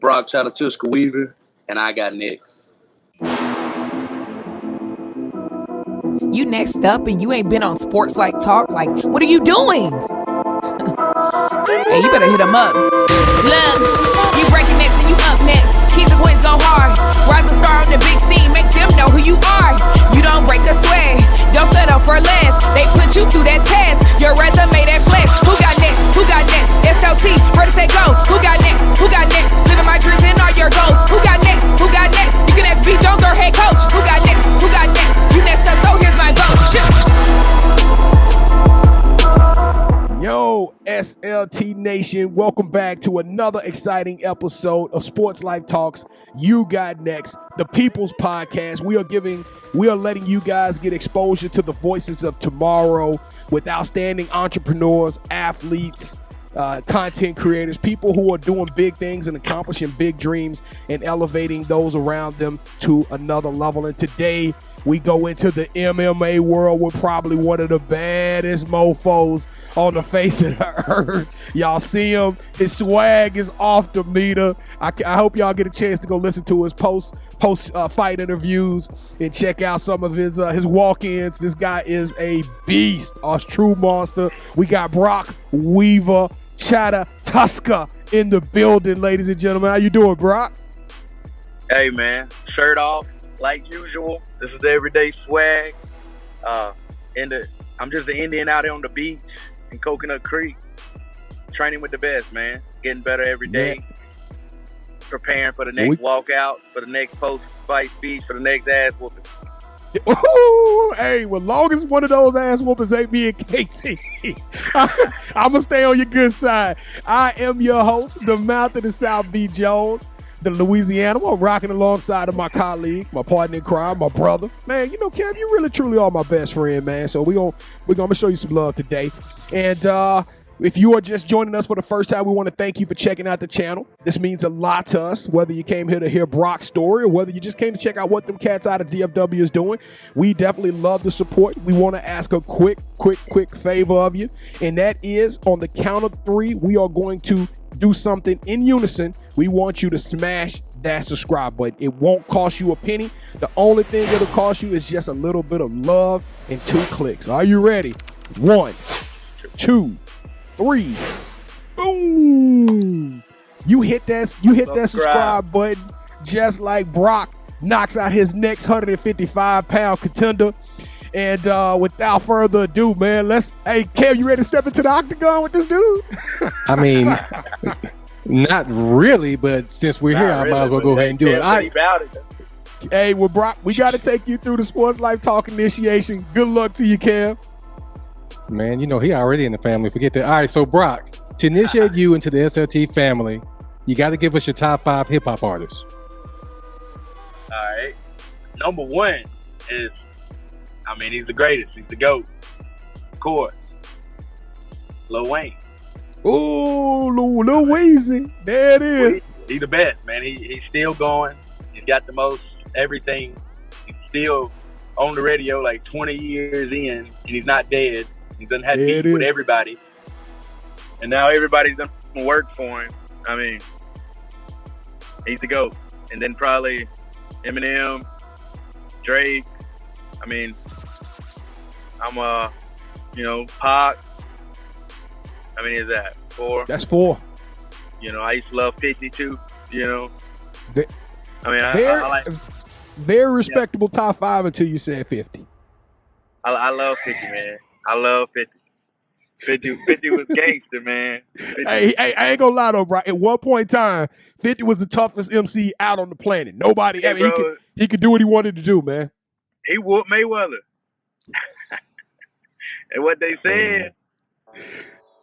Brok Chata Tuska Weaver, and I got next. You next up and you ain't been on SportsLifeTalk. Like, what are you doing? Hey, you better hit him up. Look, you breaking next and you up next. Kings and queens go hard. Rise and star on the big scene. Make them know who you are. You don't break a sweat. Don't settle for less. They put you through that test. Your resume that flex. Who got next? Who got next? SLT, heard it say go. Who got next? Who got next? Living my dreams and all your goals. Who got next? Who got next? You can ask B. Jones or head coach. Who got next? Who got next? You next up, so here's my vote. Yo, SLT Nation, welcome back to another exciting episode of Sports Life Talks. You Got Next, the People's Podcast. We are letting you guys get exposure to the voices of tomorrow with outstanding entrepreneurs, athletes, content creators, people who are doing big things and accomplishing big dreams and elevating those around them to another level. And today we go into the MMA world with probably one of the baddest mofos on the face of the earth. Y'all see him. His swag is off the meter. I hope y'all get a chance to go listen to his post fight interviews and check out some of his walk-ins. This guy is a beast, a true monster. We got Brok Weaver, Chata Tuska in the building, ladies and gentlemen. How you doing, Brok? Hey, man. Shirt off like usual. This is the everyday swag. I'm just an Indian out here on the beach in Coconut Creek, training with the best, man. Getting better every day. Preparing for the next walkout, for the next post-fight speech, for the next ass whooping. Ooh, hey, well, long as one of those ass whoopers ain't me and KT, I'm going to stay on your good side. I am your host, the mouth of the South, B. Jones, the Louisiana. I'm rocking alongside of my colleague, my partner in crime, my brother. Man, you know, Kev, you really, truly are my best friend, man. So we're gonna show you some love today. And if you are just joining us for the first time, we want to thank you for checking out the channel. This means a lot to us, whether you came here to hear Brok's story or whether you just came to check out what them cats out of DFW is doing. We definitely love the support. We want to ask a quick favor of you, and that is on the count of 3, we are going to do something in unison. We want you to smash that subscribe button. It won't cost you a penny. The only thing it'll cost you is just a little bit of love and 2 clicks. Are you ready? 1, 2, 3. Boom! You hit that subscribe button just like Brok knocks out his next 155-pound contender. And without further ado, man, hey, Kev, you ready to step into the octagon with this dude? I mean, not really, but since we're here, I might as well go ahead and do it. Hey, well, Brok, we got to take you through the Sports Life Talk initiation. Good luck to you, Kev. Man, you know, he already in the family. Forget that. All right, so Brok, to initiate you into the SLT family, you got to give us your top 5 hip-hop artists. All right. Number 1 is, he's the greatest. He's the GOAT. Of course. Lil Wayne. Ooh, Lil Weezy. There it is. He's the best, man. He's still going. He's got the most everything. He's still on the radio like 20 years in, and he's not dead. He doesn't have beef with everybody. And now everybody's done work for him. He's the GOAT. And then probably Eminem, Drake. Pac. How many is that? 4? That's 4. I used to love 50 too, I like very respectable top 5 until you said 50. I love 50, man. I love 50. 50 was gangster, man. 50. Hey, I ain't gonna lie though, bro. At one point in time, 50 was the toughest MC out on the planet. Nobody, he could do what he wanted to do, man. He whooped Mayweather. And what they said.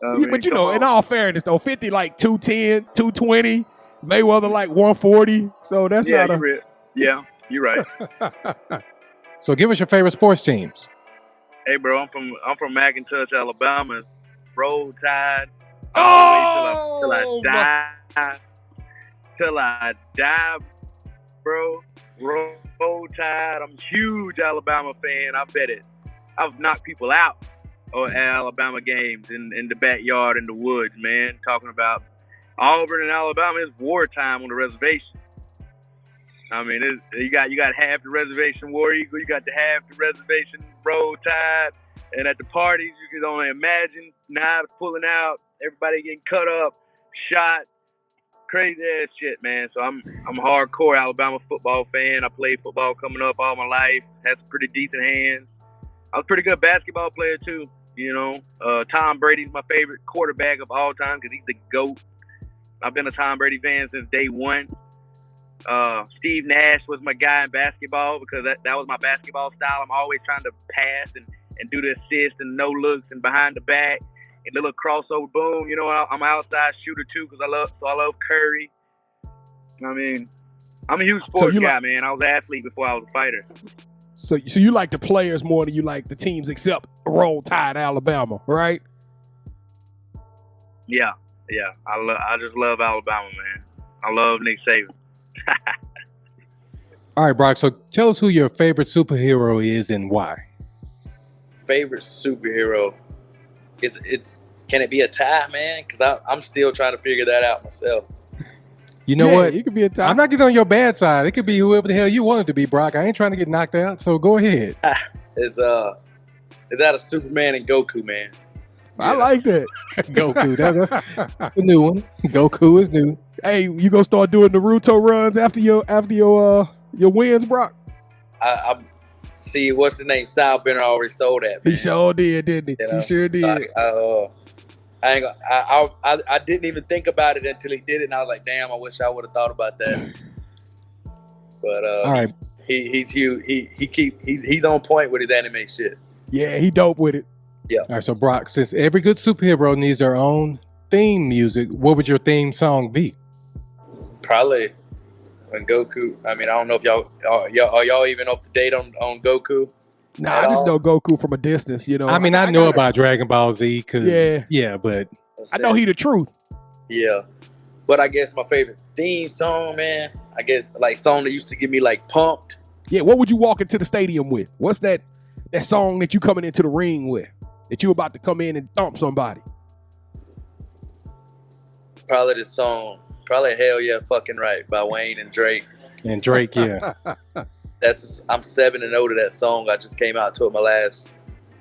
But in all fairness though, 50 like 210, 220, Mayweather like 140. So that's not a... Yeah, you're right. So give us your favorite sports teams. Hey, bro, I'm from McIntosh, Alabama. Roll Tide. Till I die, bro. Roll Tide. I'm a huge Alabama fan. I bet it. I've knocked people out at Alabama games in the backyard, in the woods, man. Talking about Auburn and Alabama is wartime on the reservation. I mean, you got half the reservation War Eagle, you got the half the reservation Roll Tide, and at the parties you can only imagine knives pulling out, everybody getting cut up, shot, crazy ass shit, man. So I'm a hardcore Alabama football fan. I played football coming up all my life. Had some pretty decent hands. I was a pretty good basketball player too. You know, Tom Brady's my favorite quarterback of all time because he's the GOAT. I've been a Tom Brady fan since day one. Steve Nash was my guy in basketball because that was my basketball style. I'm always trying to pass and do the assist and no looks and behind the back and the little crossover boom. You know, I'm an outside shooter too because I love Curry. I mean, I'm a huge sports guy, man. I was an athlete before I was a fighter. So you like the players more than you like the teams, except Roll Tide Alabama, right? Yeah. I just love Alabama, man. I love Nick Saban. All right, Brok. So tell us who your favorite superhero is and why. Favorite superhero? Can it be a tie, man? Because I'm still trying to figure that out myself. You know what? You could be a tie. I'm not getting on your bad side. It could be whoever the hell you want it to be, Brok. I ain't trying to get knocked out, so go ahead. Is that a Superman and Goku, man? I like that. Goku. That's a new one. Goku is new. Hey, you gonna start doing Naruto runs after your wins, Brok? I see. What's his name? Stylebender already stole that. Man. He sure did, didn't he? You know? He sure did. I didn't even think about it until he did it, and I was like, "Damn! I wish I would have thought about that." But all right, he's huge. He's on point with his anime shit. Yeah, he dope with it. Yeah. All right, so Brok, since every good superhero needs their own theme music, what would your theme song be? Probably when Goku. I mean, I don't know if y'all even up to date on Goku. Nah, I just know Goku from a distance. You know. I mean, I know about Dragon Ball Z. Yeah, but I know he the truth. Yeah, but I guess my favorite theme song, man. I guess like song that used to get me like pumped. Yeah, what would you walk into the stadium with? What's that song that you coming into the ring with? That you about to come in and thump somebody? Probably this song. Probably Hell Yeah Fucking Right by Wayne and Drake. And Drake, yeah. I'm 7-0 to that song. I just came out to it my last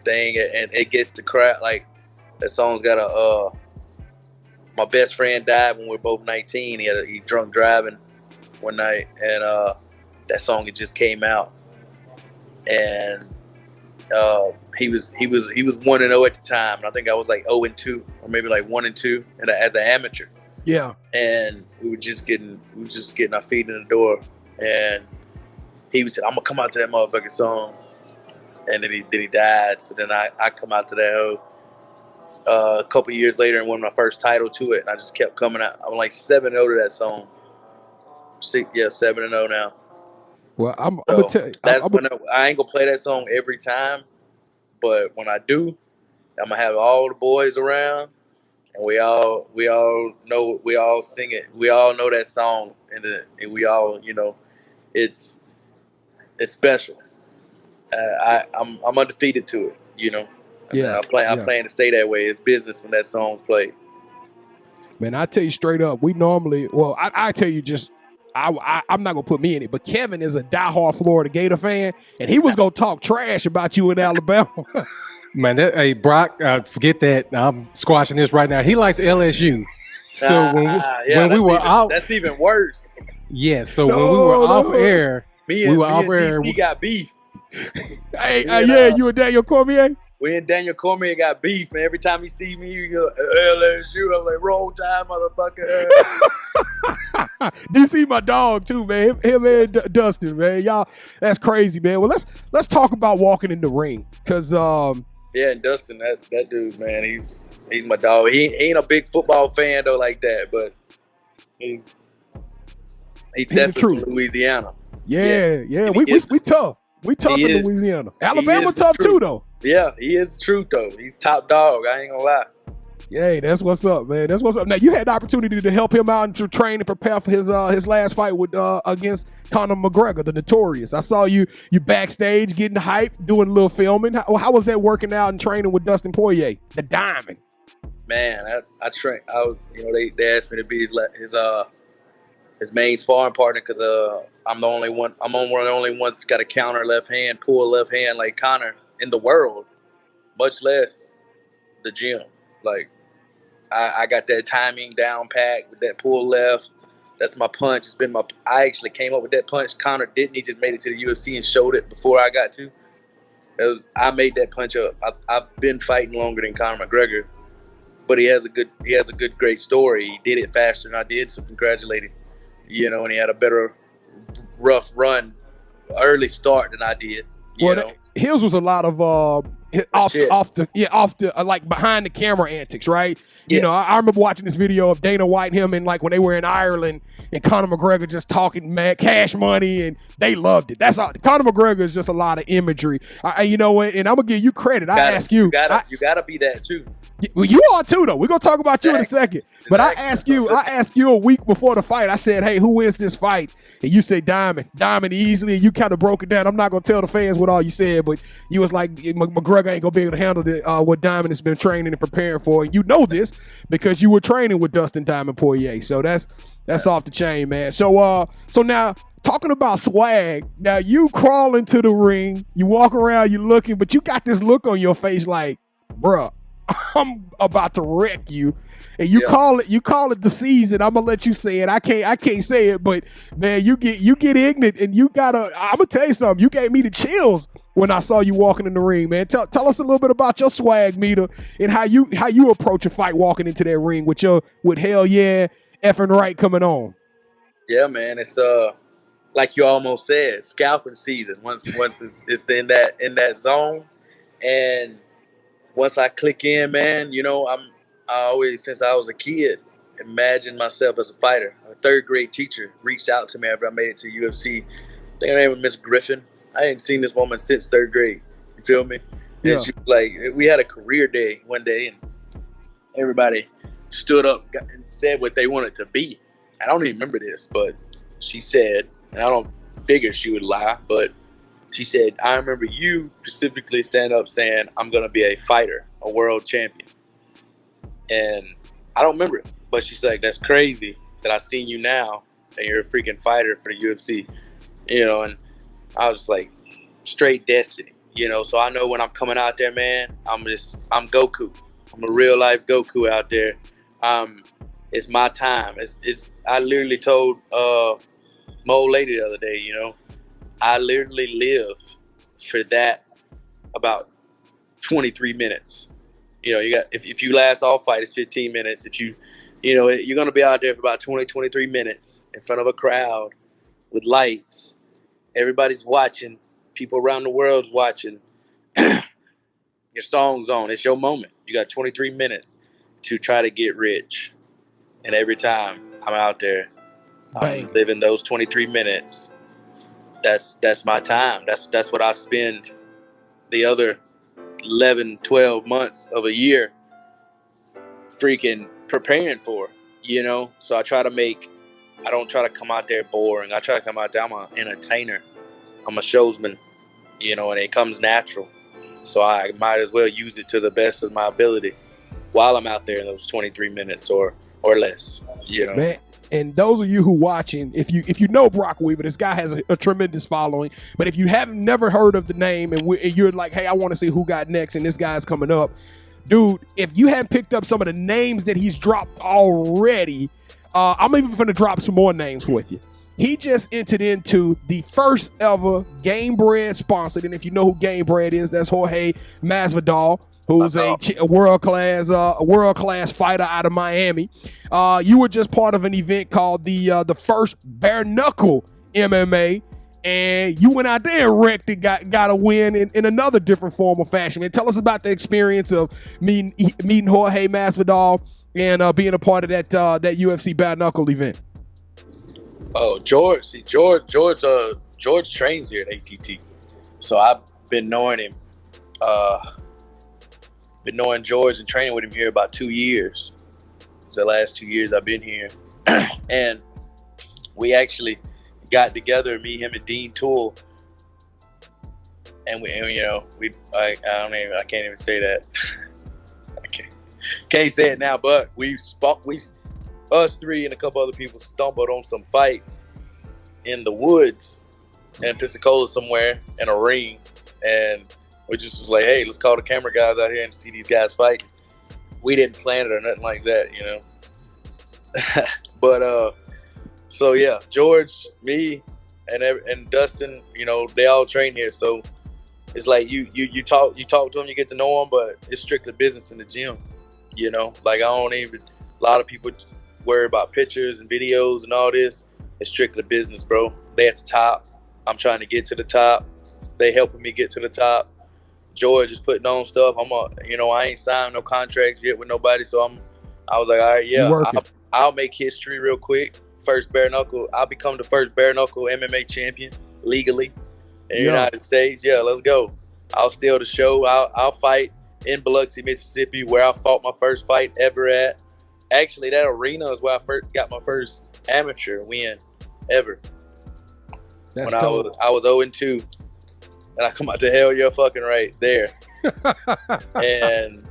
thing, and it gets the crowd. Like that song's got my best friend died when we were both 19. He drunk driving one night, and that song it just came out, and he was 1-0 at the time, and I think I was like 0-2 or maybe like 1-2 as an amateur. Yeah, and we were just getting our feet in the door, and he said, "I'm gonna come out to that motherfucking song," and then he died. So then I come out to that a couple years later and won my first title to it, and I just kept coming out. I'm like 7-0 to that song. 7-0 now. Well, I'm gonna tell you, I ain't gonna play that song every time, but when I do, I'm gonna have all the boys around, and we all sing it. We all know that song, and we all, you know, it's special. I'm undefeated to it, you know. Yeah, I'm playing to stay that way. It's business when that song's played. Man, I tell you straight up, we normally, well, I tell you just, I'm not gonna put me in it, but Kevin is a diehard Florida Gator fan, and he was gonna talk trash about you in Alabama. Man, hey Brok, forget that. I'm squashing this right now. He likes LSU. So when we were out, that's even worse. Yeah. So when we were off air, me and DC got beef. Yeah, you and Daniel Cormier. We and Daniel Cormier got beef, man. Every time he see me, he go, LSU. I'm like, roll time, motherfucker. DC my dog too, man. Him and Dustin, man. Y'all, that's crazy, man. Well, let's talk about walking in the ring, cause yeah, and Dustin, that dude, man, he's my dog. He ain't a big football fan though, like that, but he's definitely from Louisiana. Yeah. We tough. We tough in Louisiana. Alabama tough too, though. Yeah, he is the truth, though. He's top dog. I ain't gonna lie. Hey, that's what's up, man. That's what's up. Now, you had the opportunity to help him out and to train and prepare for his last fight with against Conor McGregor, the Notorious. I saw you backstage getting hype, doing a little filming. How was that working out and training with Dustin Poirier, the Diamond? Man, I train. They asked me to be his main sparring partner because I'm the only one. I'm one of the only ones that's got a counter left hand, pull left hand like Conor in the world, much less the gym. Like I got that timing down pat with that pull left. That's my punch. I actually came up with that punch. Conor didn't. He just made it to the UFC and showed it before I got to. I made that punch up. I've been fighting longer than Conor McGregor, but he has a good, great story. He did it faster than I did, so congratulate him. And he had a better rough run, early start than I did. His was a lot of off the like behind the camera antics, right? Yeah. I remember watching this video of Dana White and him, and like when they were in Ireland and Conor McGregor just talking mad cash money, and they loved it. That's all. Conor McGregor is just a lot of imagery. And I'm gonna give you credit. You gotta be that too. Well, you are too, though. We're gonna talk about you in a second. But I asked you a week before the fight. I said, "Hey, who wins this fight?" And you said Diamond easily. And you kind of broke it down. I'm not gonna tell the fans what all you said, but you was like, McGregor ain't gonna be able to handle what Diamond has been training and preparing for. And you know this because you were training with Dustin Diamond Poirier. So that's off the chain, man. So now talking about swag. Now you crawl into the ring, you walk around, you looking, but you got this look on your face like, bruh, I'm about to wreck you. And you call it the season. I'm gonna let you say it. I can't say it, but man, you get ignorant, and I'm gonna tell you something. You gave me the chills when I saw you walking in the ring, man. Tell us a little bit about your swag meter and how you approach a fight walking into that ring with hell yeah, effing right coming on. Yeah, man. It's like you almost said, scalping season. Once it's in that zone, and once I click in, man, I always, since I was a kid, imagined myself as a fighter. A third grade teacher reached out to me after I made it to UFC. I think her name was Miss Griffin. I hadn't seen this woman since third grade. You feel me? Yeah. And she was like, we had a career day one day, and everybody stood up and said what they wanted to be. I don't even remember this, but she said, and I don't figure she would lie, but she said, I remember you specifically stand up saying, I'm going to be a fighter, a world champion. And I don't remember it, but she's like, that's crazy that I seen you now and you're a freaking fighter for the UFC, and I was like, straight destiny, so I know when I'm coming out there, man, I'm Goku. I'm a real life Goku out there. It's my time. I literally told my old lady the other day, I literally live for that about 23 minutes. You got if you last all fight, it's 15 minutes. If you're going to be out there for about 23 minutes in front of a crowd with lights. Everybody's watching. People around the world's watching. Your song's on. It's your moment. You got 23 minutes to try to get rich. And every time I'm out there, I'm living those 23 minutes. That's my time. That's what I spend the other 11, 12 months of a year freaking preparing for, So I don't try to come out there boring. I try to come out there, I'm an entertainer. I'm a showsman, and it comes natural. So I might as well use it to the best of my ability while I'm out there in those 23 minutes or less, Man, and those of you who watching, if you know Brok Weaver, this guy has a tremendous following. But if you haven't never heard of the name and you're like, hey, I want to see who got next and this guy's coming up, dude, if you haven't picked up some of the names that he's dropped already, I'm even going to drop some more names with you. He just entered into the first ever Game Bread sponsored, and if you know who Game Bread is, that's 'Jorge Masvidal, who's a world class fighter out of Miami. You were just part of an event called the first bare knuckle MMA, and you went out there and wrecked it, got a win in another different form of fashion. Man, tell us about the experience of meeting Jorge Masvidal and being a part of that UFC bare knuckle event. Oh, George trains here at ATT, so I've been knowing him. Been knowing George and training with him here about 2 years. It's the last 2 years I've been here, and we actually got together, me, him, and Dean Toole, and I can't even say that. I Can't say it now, but us three and a couple other people stumbled on some fights in the woods in Pensacola somewhere in a ring, and we just was like, hey, let's call the camera guys out here and see these guys fight. We didn't plan it or nothing like that, you know. But so yeah, George, me, and Dustin, you know, they all train here, so it's like you talk to them, you get to know them, but it's strictly business in the gym, you know. Like a lot of people worry about pictures and videos and all this. It's strictly business, bro. They at the top. I'm trying to get to the top. They helping me get to the top. George is putting on stuff. I ain't signed no contracts yet with nobody, so I was like, all right, yeah, I'll make history real quick. I'll become the first bare knuckle MMA champion legally in the United States. Yeah, let's go. I'll steal the show. I'll fight in Biloxi, Mississippi, where I fought my first fight ever at. Actually, that arena is where I first got my first amateur win ever. That's when dope. I was 0-2, and I come out to hell, you're fucking right there, and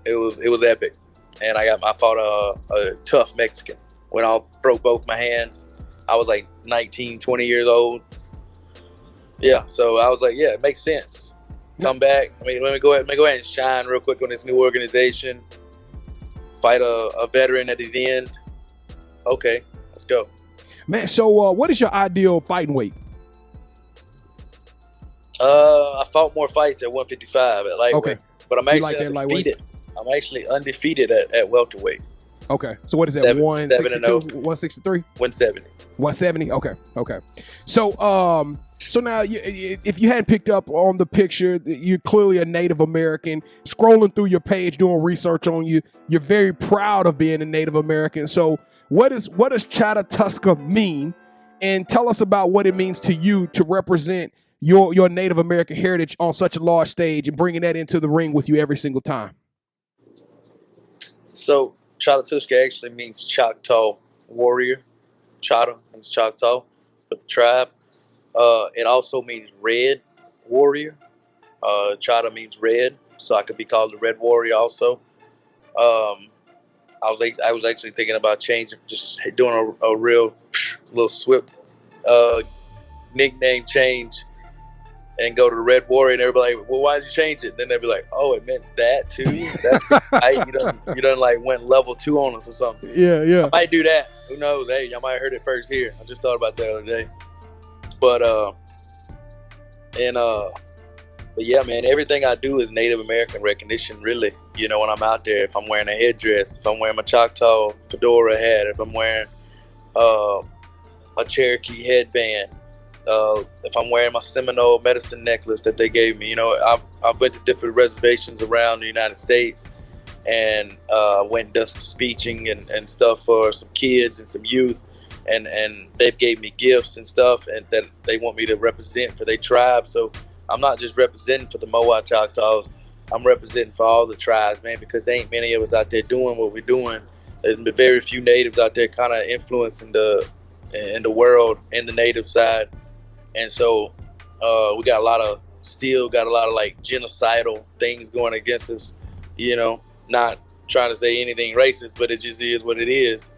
it was epic. And I fought a tough Mexican when I broke both my hands. I was like 19, 20 years old. Yeah, so I was like, yeah, it makes sense. Come back. I mean, let me go ahead and shine real quick on this new organization. Fight a veteran at his end. Okay, let's go. Man, so what is your ideal fighting weight? I fought more fights at 155 at lightweight. Okay. But I'm actually undefeated. I'm actually undefeated at welterweight. Okay. So what is that? 162, 163? 170. 170? Okay. So now, if you hadn't picked up on the picture, you're clearly a Native American. Scrolling through your page, doing research on you, you're very proud of being a Native American. So what does Chata Tuska mean? And tell us about what it means to you to represent your Native American heritage on such a large stage and bringing that into the ring with you every single time. So Chata Tuska actually means Choctaw warrior. Chata means Choctaw for the tribe. It also means red warrior. Chata means red, so I could be called the Red Warrior also. I was actually thinking about changing, just doing a real little swift nickname change and go to the Red Warrior, and everybody like, well, why did you change it? Then they'd be like, oh, it meant that too. That's right. You done like went level 2 on us or something. Yeah. I might do that. Who knows? Hey, y'all might have heard it first here. I just thought about that the other day. But yeah, man, everything I do is Native American recognition, really. You know, when I'm out there, if I'm wearing a headdress, if I'm wearing my Choctaw fedora hat, if I'm wearing a Cherokee headband, if I'm wearing my Seminole medicine necklace that they gave me. You know, I've went to different reservations around the United States and went and done some speeching and stuff for some kids and some youth. And they've gave me gifts and stuff, and that they want me to represent for their tribe. So I'm not just representing for the Moai Choctaws. I'm representing for all the tribes, man, because there ain't many of us out there doing what we're doing. There's very few natives out there kind of influencing the world in the native side. And so we got a lot of like genocidal things going against us, you know, not trying to say anything racist, but it just is what it is.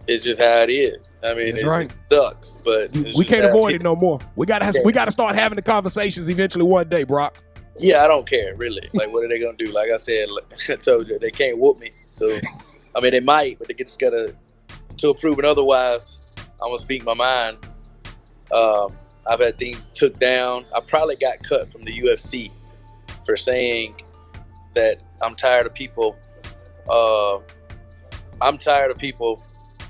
It's just how it is. I mean, it sucks, but we can't avoid it no more. We gotta start having the conversations eventually one day, Brok. Yeah, I don't care really. Like, what are they gonna do? Like I said, I told you, they can't whoop me. So, I mean, they might, but they just gotta, till proven otherwise, I'm gonna speak my mind. I've had things took down. I probably got cut from the UFC for saying that I'm tired of people.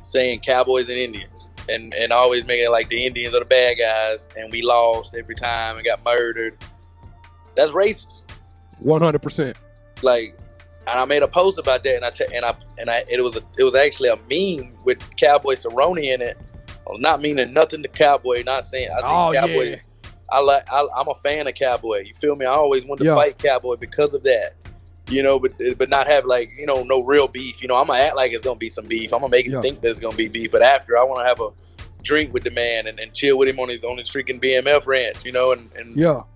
Saying cowboys and Indians and always making it like the Indians are the bad guys and we lost every time and got murdered. That's racist. 100%. Like, and I made a post about that, it was actually a meme with Cowboy Cerrone in it. Not meaning nothing to Cowboy, not saying I think Cowboy. Yeah. I'm a fan of Cowboy. You feel me? I always wanted to fight Cowboy because of that. You know, but not have, like, you know, no real beef. You know, I'm going to act like it's going to be some beef. I'm going to make it think that it's going to be beef. But after, I want to have a drink with the man and chill with him on his freaking BMF ranch, you know, and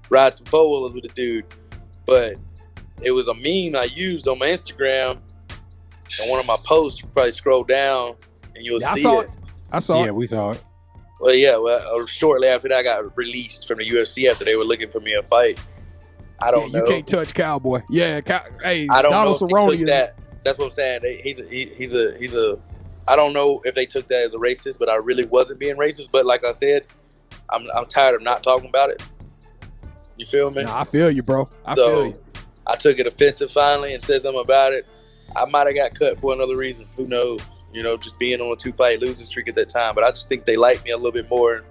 ride some four-wheelers with the dude. But it was a meme I used on my Instagram in one of my posts. You can probably scroll down and you'll see it. I saw it. Yeah, we saw it. Well, yeah. Well, shortly after that, I got released from the UFC after they were looking for me a fight. I don't know. You can't touch Cowboy. Yeah, hey, I don't Donald know Cerrone if they took that. That's what I'm saying. He's a. I don't know if they took that as a racist, but I really wasn't being racist. But like I said, I'm tired of not talking about it. You feel me? Nah, I feel you, bro. I feel you. I took it offensive finally and said something about it. I might have got cut for another reason. Who knows? You know, just being on a 2-fight losing streak at that time. But I just think they liked me a little bit more.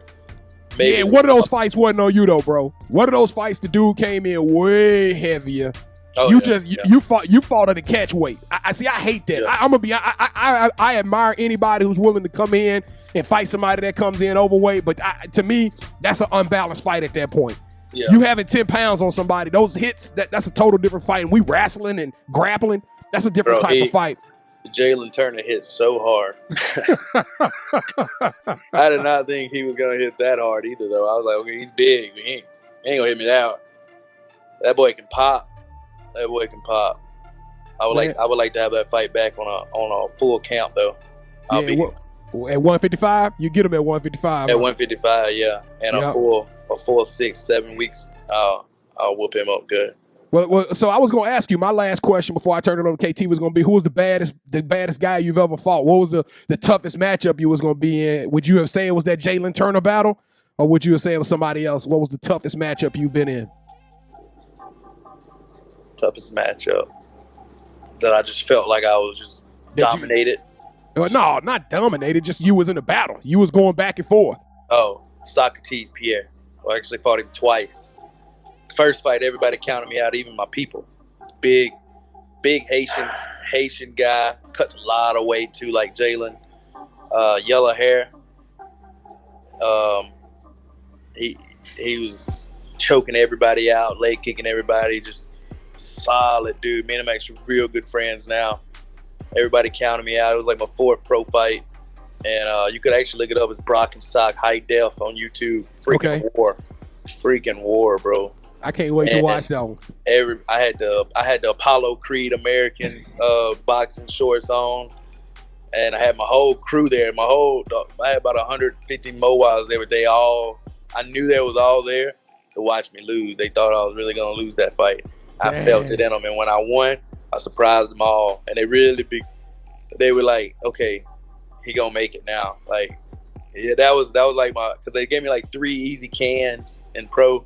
Maybe. Yeah, one of those fights wasn't on you though, bro. One of those fights, the dude came in way heavier. Oh, you fought at the catch weight. I hate that. Yeah. I'm gonna be. I admire anybody who's willing to come in and fight somebody that comes in overweight. But to me, that's an unbalanced fight at that point. Yeah. You having 10 pounds on somebody, those hits, that's a total different fight. And we wrestling and grappling, that's a different type of fight. J.L. Turner hit so hard. I did not think he was going to hit that hard either, though. I was like, okay, he's big. He ain't going to hit me now. That boy can pop. I would like to have that fight back on a full count, though. At 155? You get him at 155. At 155, yeah. And a full 6-7 weeks, I'll whoop him up good. Well, so I was going to ask you, my last question before I turned it over to KT was going to be, who was the baddest guy you've ever fought? What was the toughest matchup you was going to be in? Would you have said it was that J.L. Turner battle? Or would you have said it was somebody else? What was the toughest matchup you've been in? Toughest matchup that I just felt like I was just dominated. No, not dominated. Just you was in a battle. You was going back and forth. Oh, 𝐦𝐨𝐫𝐞. I actually fought him twice. First fight, everybody counted me out, even my people. It's big Haitian guy, cuts a lot of weight too, like Jalen. Yellow hair. He was choking everybody out, leg kicking everybody, just solid dude. Me and him actually real good friends now. Everybody counted me out. It was like my 4th pro fight. And you could actually look it up as Brok and Sock High Def on YouTube. Freaking war, bro. I can't wait to watch that one. I had the Apollo Creed American boxing shorts on, and I had my whole crew there. I had about 150 Mowas there. I knew they was all there to watch me lose. They thought I was really gonna lose that fight. Damn. I felt it in them, and when I won, I surprised them all, and they were like, okay, he gonna make it now. Like, yeah, that was like because they gave me like 3 easy cans in pro.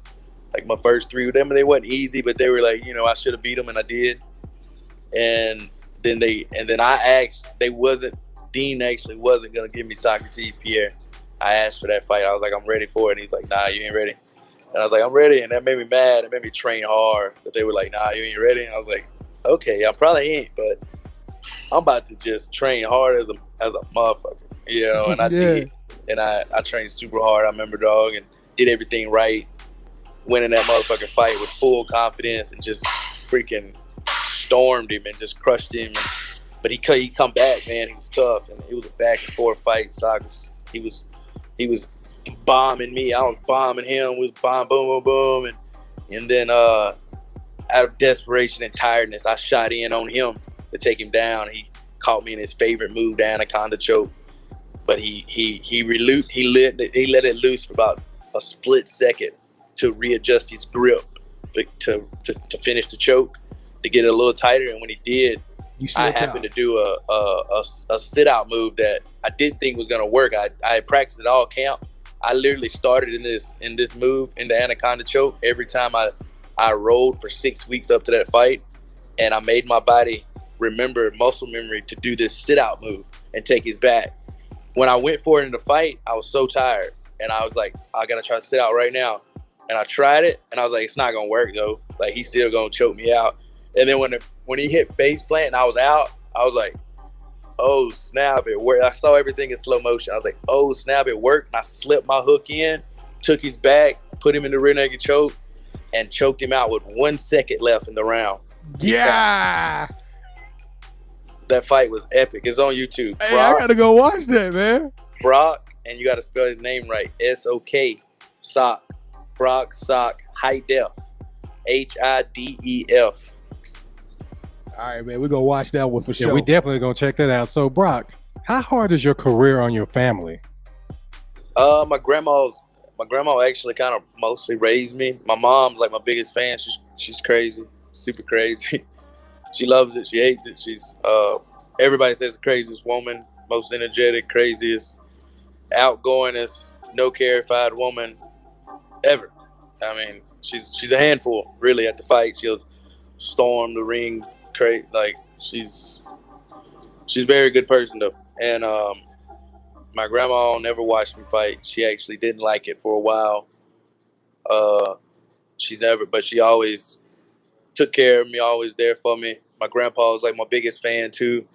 Like my first 3 with them, they wasn't easy, but they were like, I should have beat them, and I did. And then Dean actually wasn't gonna give me 𝐦𝐨𝐫𝐞. I asked for that fight. I was like, I'm ready for it. And he's like, nah, you ain't ready. And I was like, I'm ready. And that made me mad. It made me train hard. But they were like, nah, you ain't ready. And I was like, okay, I probably ain't, but I'm about to just train hard as a motherfucker, And I did. And I trained super hard. I remember, dog, and did everything right. Winning that motherfucking fight with full confidence and just freaking stormed him and just crushed him. But he come back, man. He was tough, and it was a back and forth fight. He was bombing me. I was bombing him. We was boom, boom, boom, and then out of desperation and tiredness, I shot in on him to take him down. He caught me in his favorite move, the anaconda choke. But he let it loose for about a split second to readjust his grip to finish the choke, to get it a little tighter. And when he did, I happened to do a sit-out move that I didn't think was going to work. I had practiced it all camp. I literally started in this move, in the anaconda choke, every time I rolled for 6 weeks up to that fight. And I made my body remember, muscle memory, to do this sit-out move and take his back. When I went for it in the fight, I was so tired. And I was like, I got to try to sit out right now. And I tried it, and I was like, it's not going to work, though. Like, he's still going to choke me out. And then when he hit face plant and I was out, I was like, oh, snap, it worked. I saw everything in slow motion. I was like, oh, snap, it worked. And I slipped my hook in, took his back, put him in the rear naked choke, and choked him out with 1 second left in the round. Yeah. That fight was epic. It's on YouTube. Hey, Brok, I got to go watch that, man. Brok, and you got to spell his name right. SOK, Sock. Brok, Sock, High Def, HIDEF. All right, man. We're going to watch that one for sure. Yeah, we definitely going to check that out. So, Brok, how hard is your career on your family? My grandma actually kind of mostly raised me. My mom's like my biggest fan. She's crazy, super crazy. She loves it. She hates it. She's everybody says the craziest woman, most energetic, craziest, outgoingest, no carified woman ever. I mean, she's a handful, really. At the fight, she'll storm the ring, like she's a very good person though. And my grandma never watched me fight. She actually didn't like it for a while. But she always took care of me, always there for me. My grandpa was like my biggest fan too.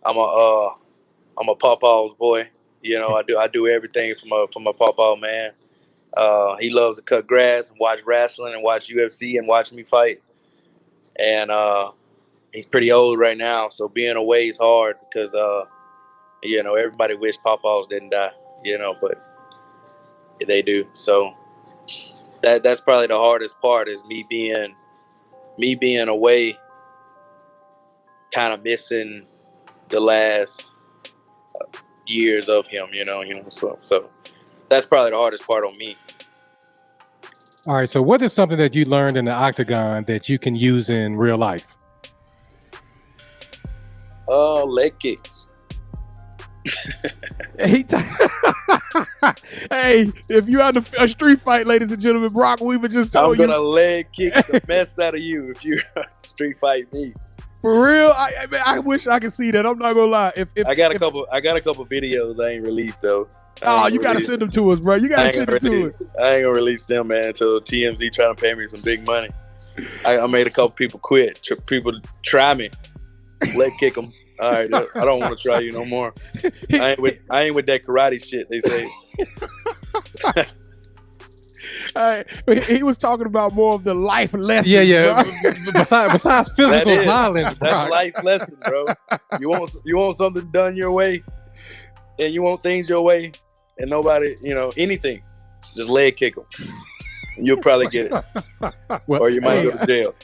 I'm a pawpaw's boy. You know, I do everything from a pawpaw, man. He loves to cut grass and watch wrestling and watch UFC and watch me fight. And he's pretty old right now, so being away is hard because you know, everybody wish pawpaws didn't die, you know, but they do. So that's probably the hardest part is me being away, kind of missing the last years of him, you know. So that's probably the hardest part on me. All right. So what is something that you learned in the octagon that you can use in real life? Leg kicks. Hey, if you had a street fight, ladies and gentlemen, Brok Weaver just told you. I'm gonna leg kick the mess out of you if you street fight me. For real, I wish I could see that. I'm not gonna lie. If I got a couple videos I ain't released though. Oh, you gotta send them to us, bro. You gotta send them to us. I ain't gonna release them, man, until TMZ trying to pay me some big money. I made a couple people quit. People try me, leg kick them. All right, I don't want to try you no more. I ain't with that karate shit. They say. He was talking about more of the life lessons. Yeah. Besides physical violence, bro. That's life lesson, bro. You want something done your way, and you want things your way, and nobody, anything, just leg kick them. You'll probably get it, or you might go to jail.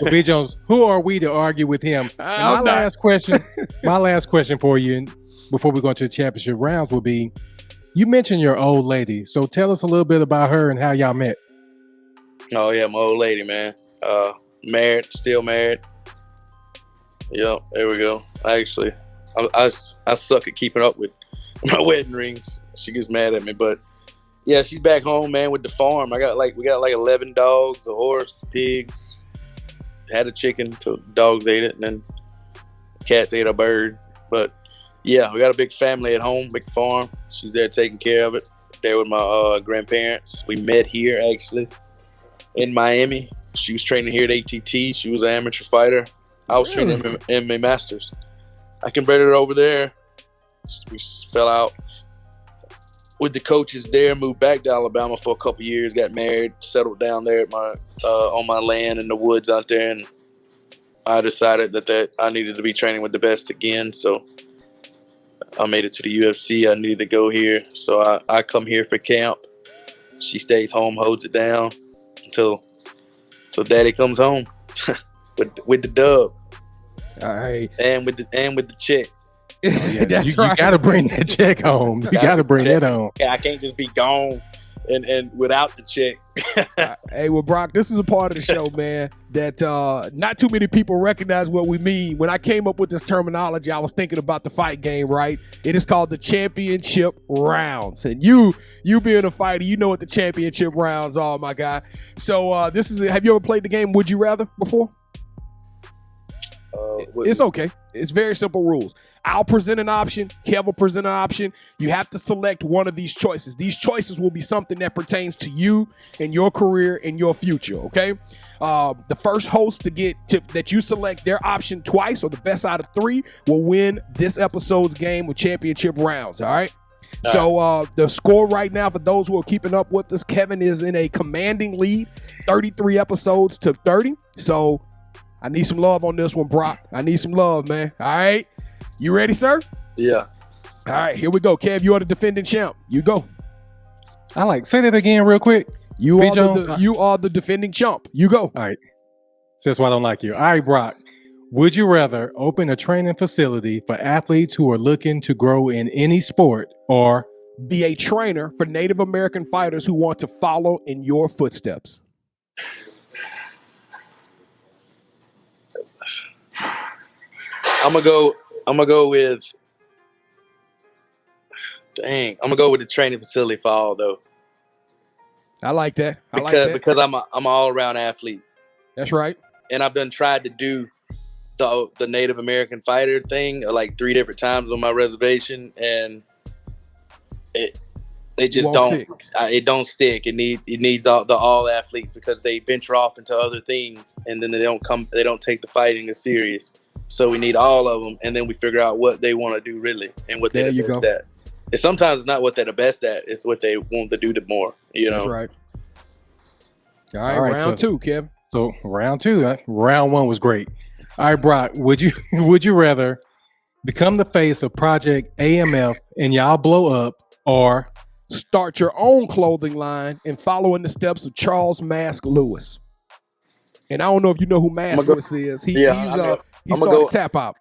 Well, B. Jones, who are we to argue with him? My last question for you, before we go into the championship rounds, will be: you mentioned your old lady, so tell us a little bit about her and how y'all met. Oh yeah, my old lady, man. Married, still married. Yep, there we go. I suck at keeping up with my wedding rings. She gets mad at me, but. Yeah, she's back home, man, with the farm. We got like 11 dogs, a horse, pigs. Had a chicken, so dogs ate it, and then cats ate a bird. But yeah, we got a big family at home, big farm. She's there taking care of it. There with my grandparents. We met here actually in Miami. She was training here at ATT. She was an amateur fighter. I was training MMA Masters. I converted her over there. We fell out with the coaches there, moved back to Alabama for a couple years, got married, settled down there at on my land in the woods out there, and I decided that I needed to be training with the best again. So I made it to the UFC. I needed to go here, so I come here for camp. She stays home, holds it down until Daddy comes home with the dub. All right, and with the check. Oh, yeah. You got to bring that check home. You got to bring that home. Yeah, I can't just be gone and without the check. Hey, well, Brok, this is a part of the show, man, that not too many people recognize what we mean. When I came up with this terminology, I was thinking about the fight game, right? It is called the championship rounds. And you being a fighter, you know what the championship rounds are, my guy. So have you ever played the game Would You Rather before? It's okay. It's very simple rules. I'll present an option. Kev will present an option. You have to select one of these choices. These choices will be something that pertains to you and your career and your future, okay? The first host that you select their option twice, or the best out of 3, will win this episode's game with championship rounds, all right? So the score right now, for those who are keeping up with us, Kevin is in a commanding lead, 33 episodes to 30. So I need some love on this one, Brok. I need some love, man. All right. You ready, sir? Yeah. All right, here we go. Kev, you are the defending champ. You go. Say that again real quick. You are the defending champ. You go. All right. That's why I don't like you. All right, Brock. Would you rather open a training facility for athletes who are looking to grow in any sport, or be a trainer for Native American fighters who want to follow in your footsteps? I'm gonna go with the training facility for all though. I like that. Because I'm an all around athlete. That's right. And I've tried to do the Native American fighter thing like 3 different times on my reservation, and it just don't stick. It don't stick. It needs all athletes, because they venture off into other things and then they don't take the fighting as serious. So we need all of them, and then we figure out what they want to do really and what they're the best at. And sometimes it's not what they're the best at; it's what they want to do more. That's right. All right, round 2, Kev. So round 2, round 1 was great. All right, Brock, would you rather become the face of Project AMF and y'all blow up, or start your own clothing line and follow in the steps of Charles Mask Lewis? And I don't know if you know who Mask Lewis is. He's started Tap Out.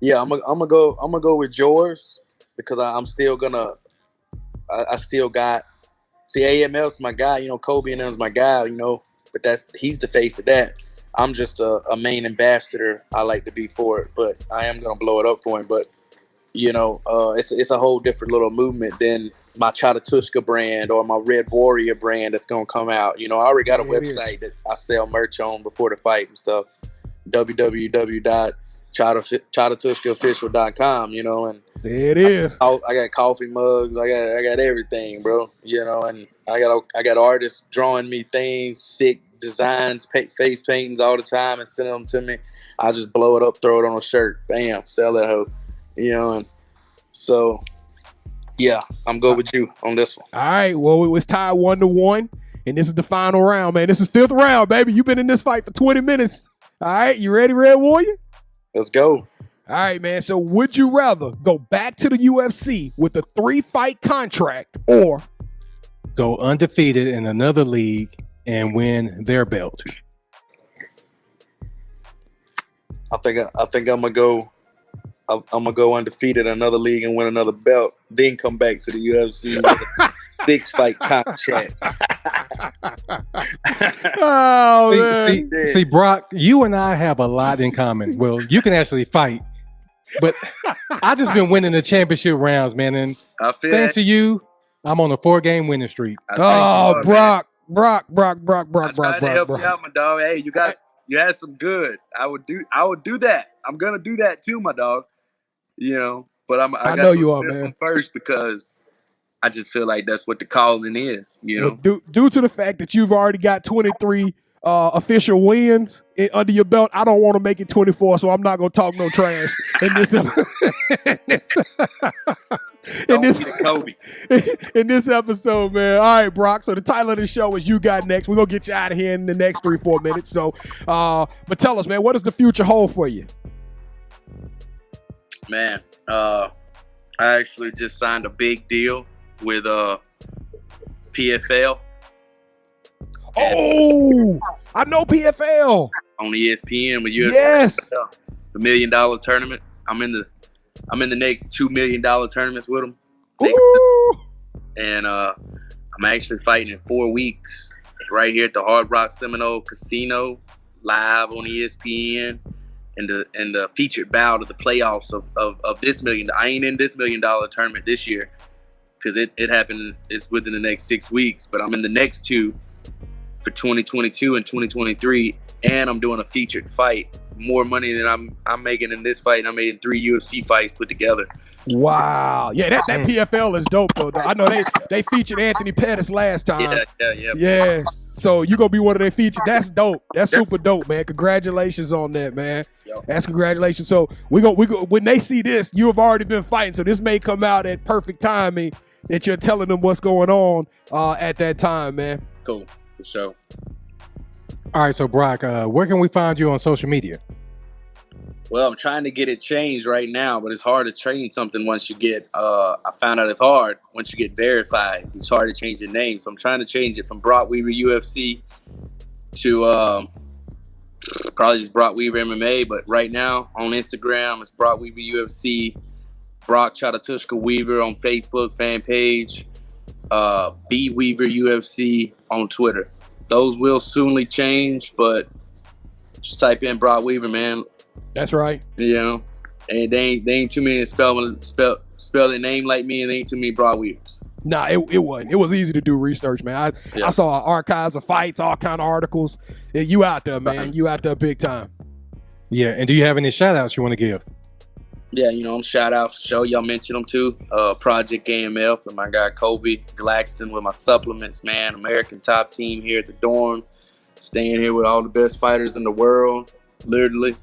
Yeah, I'm gonna go with yours, because I'm still gonna. I still got. See, AMF's my guy. Kobe and them's my guy. But he's the face of that. I'm just a main ambassador. I like to be for it, but I am gonna blow it up for him. But it's a whole different little movement than my Chata Tuska brand or my Red Warrior brand that's gonna come out. I already got a website that I sell merch on before the fight and stuff. www.ChataTuskaOfficial.com. And there it is. I got coffee mugs. I got everything, bro. And I got artists drawing me things, sick designs, face paintings all the time, and sending them to me. I just blow it up, throw it on a shirt, bam, sell that hoe. And so yeah, I'm good with you on this one. All right, well, it was tied 1-1, and this is the final round, man. This is 5th round, baby. You've been in this fight for 20 minutes. All right, you ready, Red Warrior? Let's go. All right, man. So would you rather go back to the UFC with a 3-fight contract, or go undefeated in another league and win their belt? I think I'm gonna go. I'm gonna go undefeated in another league and win another belt, then come back to the UFC with a 6-fight contract. Oh man! See, Brock, you and I have a lot in common. Well, you can actually fight, but I just been winning the championship rounds, man. And thanks to you, I'm on a 4-game winning streak. Oh, Brock. I tried to help you out, my dog. Hey, you had some good. I would do that. I'm gonna do that too, my dog. But I know you are, man. First, because I just feel like that's what the calling is. Due to the fact that you've already got 23 official wins under your belt, I don't want to make it 24, so I'm not gonna talk no trash in this. In this episode, man. All right, Brock. So the title of the show is You Got Next. We're gonna get you out of here in the next 3-4 minutes. So, but tell us, man, what does the future hold for you? Man, I actually just signed a big deal with PFL. Oh, I know PFL on ESPN with UFC. Yes, the $1 million tournament. I'm in the next $2 million tournaments with them. And I'm actually fighting in 4 weeks right here at the Hard Rock Seminole Casino, live on ESPN, and the featured bout of the playoffs of this $1 million. I ain't in this $1 million tournament this year because it happened. It's within the next 6 weeks, but I'm in the next 2 for 2022 and 2023, and I'm doing a featured fight. More money than I'm making in this fight, and I'm making 3 UFC fights put together. Wow. Yeah, that PFL is dope, though. I know they featured Anthony Pettis last time. Yeah. Yes. So you're going to be one of their featured. That's dope. That's super dope, man. Congratulations on that, man. Yep. That's congratulations. So we go when they see this, you have already been fighting, so this may come out at perfect timing that you're telling them what's going on at that time, man. Cool. For sure. All right, so Brock, where can we find you on social media? Well, I'm trying to get it changed right now, but it's hard to change something once you get, I found out it's hard once you get verified. It's hard to change your name. So I'm trying to change it from Brok Weaver UFC to probably just Brok Weaver MMA. But right now on Instagram, it's Brok Weaver UFC, Brok Chata Tuska Weaver on Facebook fan page, B Weaver UFC on Twitter. Those will soonly change, but just type in Brok Weaver, man. That's right. You know, and they ain't too many spell their name like me, and they ain't too many Brok Weavers. Nah, it wasn't. It was easy to do research, man. I saw archives of fights, all kind of articles. Yeah, you out there, man. You out there big time. Yeah, and do you have any shout-outs you want to give? Yeah, you know, I'm shout out for sure. Y'all mentioned them too. Project AML for my guy 𝐦𝐤𝐤𝐞 with my supplements, man. American top team here at the dorm. Staying here with all the best fighters in the world, literally.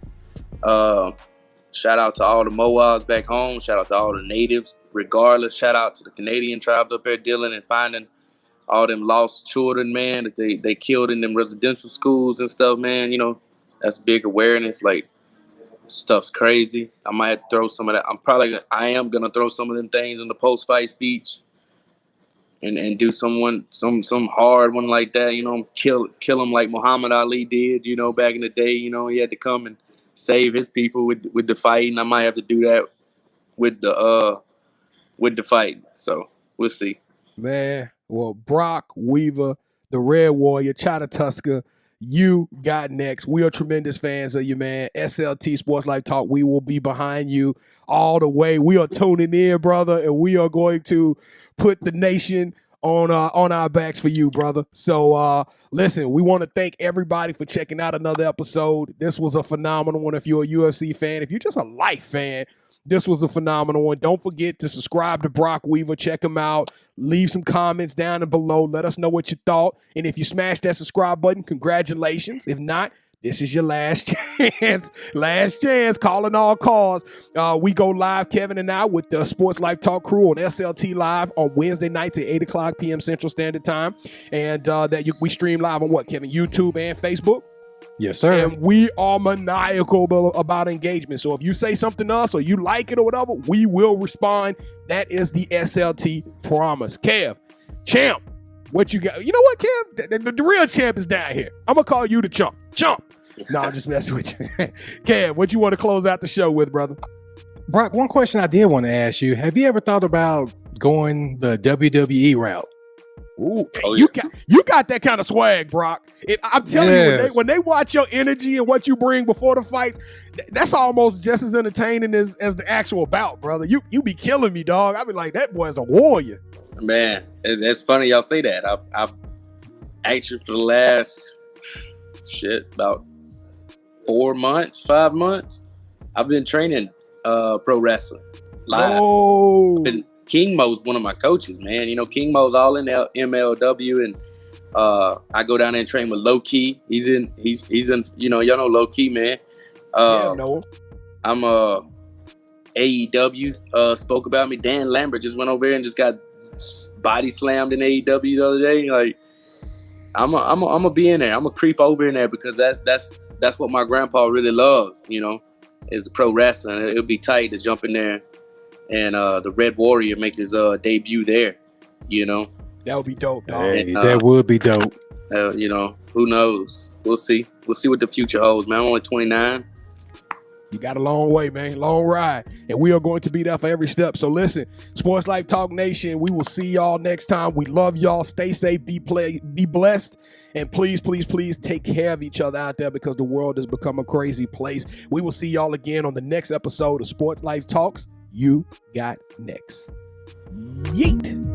Shout out to all the Moabs back home. Shout out to all the natives, regardless. Shout out to the Canadian tribes up there dealing and finding all them lost children, man, that they killed in them residential schools and stuff, man. You know, that's big awareness. Like, stuff's crazy. I might have to throw some of that. I am gonna throw some of them things in the post-fight speech and do some hard one like that. You know, kill him like Muhammad Ali did. You know, back in the day. You know, he had to come and save his people with the fighting. I might have to do that with the fighting. So we'll see. Man, well, Brok Weaver, the Red Warrior, Chata Tuska, you got next. We are tremendous fans of you, man. SLT Sports Life Talk. We will be behind you all the way. We are tuning in, brother, and we are going to put the nation on our backs for you, brother. So listen, we want to thank everybody for checking out another episode. This was a phenomenal one. If you're a UFC fan, if you're just a life fan, this was a phenomenal one. Don't forget to subscribe to Brok Weaver. Check him out. Leave some comments down and below. Let us know what you thought. And if you smash that subscribe button, congratulations. If not, this is your last chance. Last chance. Calling all calls. We go live, Kevin and I, with the Sports Life Talk crew on SLT Live on Wednesday nights at 8 o'clock p.m. Central Standard Time. And we stream live on what, Kevin? YouTube and Facebook? Yes, sir. And we are maniacal about engagement. So if you say something to us or you like it or whatever, we will respond. That is the SLT promise. Kev, champ, what you got? You know what, Kev? The real champ is down here. I'm going to call you the chump. Chump. No, I'm just messing with you. Kev, what you want to close out the show with, brother? Brok, one question I did want to ask you. Have you ever thought about going the WWE route? Ooh, you got that kind of swag, Brok. I'm telling you, when they watch your energy and what you bring before the fights, that's almost just as entertaining as the actual bout, brother. You be killing me, dog. I be like, that boy's a warrior. Man, it's funny y'all say that. I've actually for the last about 5 months, I've been training pro wrestling live. Oh. 𝐤𝐤𝐤𝐿 is one of my coaches, man. You know, 𝐤𝐤𝐤𝐿's all in MLW, and I go down there and train with 𝐿𝐿𝐤𝐤. He's in. You know, y'all know 𝐿𝐿𝐤𝐤, man. No. I'm AEW spoke about me. Dan Lambert just went over there and just got body slammed in AEW the other day. Like, I'm gonna be in there. I'm gonna creep over in there because that's what my grandpa really loves. You know, is the pro wrestling. It'll be tight to jump in there. And the Red Warrior make his debut there, you know. That would be dope, dog. Hey, that would be dope. You know, who knows? We'll see. We'll see what the future holds, man. I'm only 29. You got a long way, man. Long ride. And we are going to be there for every step. So listen, Sports Life Talk Nation, we will see y'all next time. We love y'all. Stay safe. Be blessed. And please, please, please take care of each other out there because the world has become a crazy place. We will see y'all again on the next episode of Sports Life Talks. You got next. Yeet.